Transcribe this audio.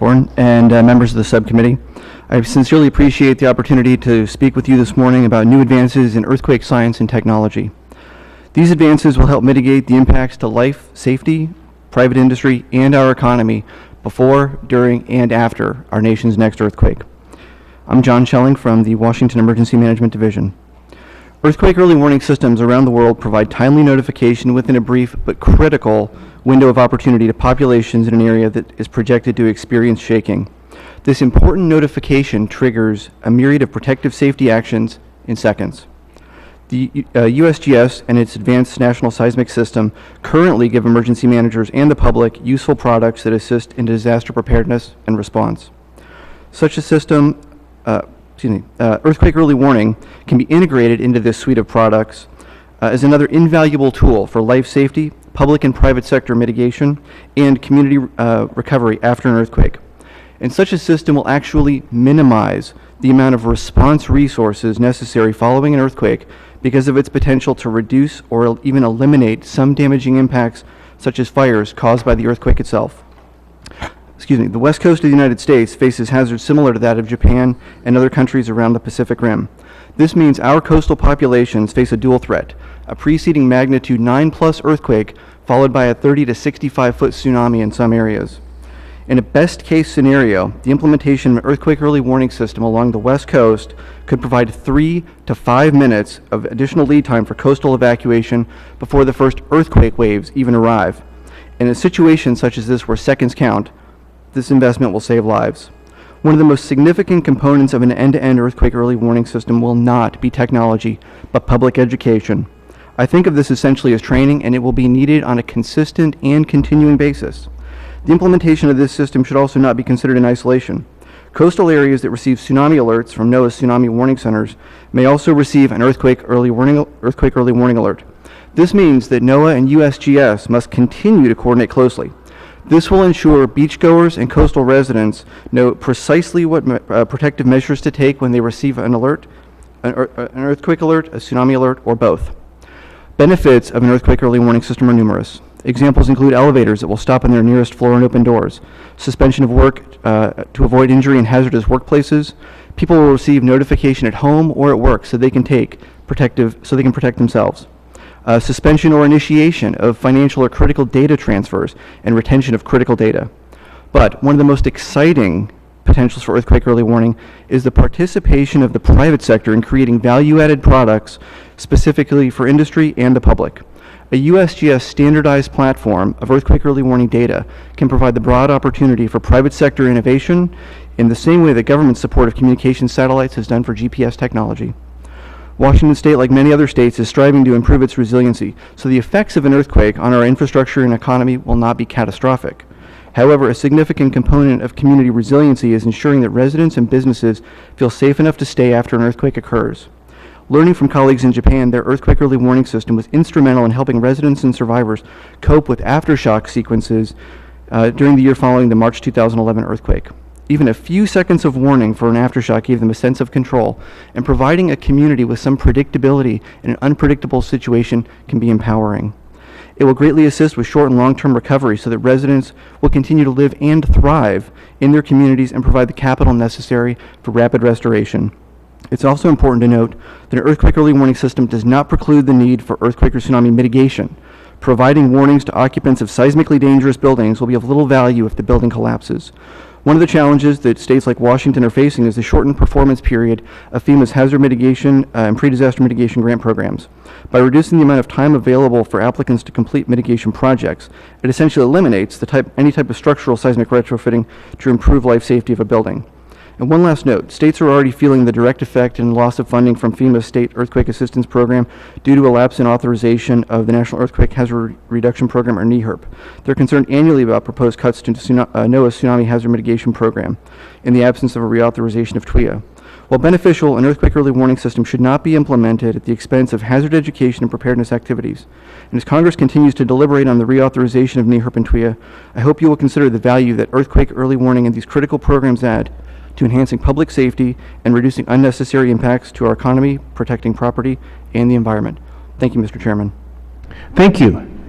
And members of the subcommittee. I sincerely appreciate the opportunity to speak with you this morning about new advances in earthquake science and technology. These advances will help mitigate the impacts to life, safety, private industry, and our economy before, during, and after our nation's next earthquake. I'm John Schelling from the Washington Emergency Management Division. Earthquake early warning systems around the world provide timely notification within a brief but critical window of opportunity to populations in an area that is projected to experience shaking. This important notification triggers a myriad of protective safety actions in seconds. The USGS and its Advanced National Seismic System currently give emergency managers and the public useful products that assist in disaster preparedness and response. Such a system, earthquake early warning, can be integrated into this suite of products as another invaluable tool for life safety, public and private sector mitigation, and community recovery after an earthquake. And such a system will actually minimize the amount of response resources necessary following an earthquake because of its potential to reduce or even eliminate some damaging impacts such as fires caused by the earthquake itself. The west coast of the United States faces hazards similar to that of Japan and other countries around the Pacific Rim. This means our coastal populations face a dual threat: a preceding magnitude 9+ earthquake followed by a 30 to 65-foot tsunami in some areas. In a best-case scenario, the implementation of an earthquake early warning system along the west coast could provide 3 to 5 minutes of additional lead time for coastal evacuation before the first earthquake waves even arrive. In a situation such as this where seconds count, this investment will save lives. One of the most significant components of an end-to-end earthquake early warning system will not be technology, but public education. I think of this essentially as training, and it will be needed on a consistent and continuing basis. The implementation of this system should also not be considered in isolation. Coastal areas that receive tsunami alerts from NOAA's tsunami warning centers may also receive an earthquake early warning alert. This means that NOAA and USGS must continue to coordinate closely. This will ensure beachgoers and coastal residents know precisely what protective measures to take when they receive an alert, an earthquake alert, a tsunami alert, or both. Benefits of an earthquake early warning system are numerous. Examples include elevators that will stop on their nearest floor and open doors, suspension of work to avoid injury in hazardous workplaces. People will receive notification at home or at work so they can protect themselves. Suspension or initiation of financial or critical data transfers and retention of critical data. But one of the most exciting potentials for earthquake early warning is the participation of the private sector in creating value-added products specifically for industry and the public. A USGS standardized platform of earthquake early warning data can provide the broad opportunity for private sector innovation in the same way that government support of communication satellites has done for GPS technology. Washington State, like many other states, is striving to improve its resiliency, so the effects of an earthquake on our infrastructure and economy will not be catastrophic. However, a significant component of community resiliency is ensuring that residents and businesses feel safe enough to stay after an earthquake occurs. Learning from colleagues in Japan, their earthquake early warning system was instrumental in helping residents and survivors cope with aftershock sequences during the year following the March 2011 earthquake. Even a few seconds of warning for an aftershock gave them a sense of control, and providing a community with some predictability in an unpredictable situation can be empowering. It will greatly assist with short and long-term recovery so that residents will continue to live and thrive in their communities and provide the capital necessary for rapid restoration. It's also important to note that an earthquake early warning system does not preclude the need for earthquake or tsunami mitigation. Providing warnings to occupants of seismically dangerous buildings will be of little value if the building collapses. One of the challenges that states like Washington are facing is the shortened performance period of FEMA's hazard mitigation and pre-disaster mitigation grant programs. By reducing the amount of time available for applicants to complete mitigation projects, it essentially eliminates any type of structural seismic retrofitting to improve life safety of a building. And one last note, states are already feeling the direct effect and loss of funding from FEMA's State Earthquake Assistance Program due to a lapse in authorization of the National Earthquake Hazard Reduction Program, or NEHRP. They're concerned annually about proposed cuts to NOAA's Tsunami Hazard Mitigation Program in the absence of a reauthorization of TWIA. While beneficial, an earthquake early warning system should not be implemented at the expense of hazard education and preparedness activities. And as Congress continues to deliberate on the reauthorization of NEHRP and TWIA, I hope you will consider the value that earthquake early warning and these critical programs add to enhancing public safety and reducing unnecessary impacts to our economy, protecting property, and the environment. Thank you, Mr. Chairman. Thank you.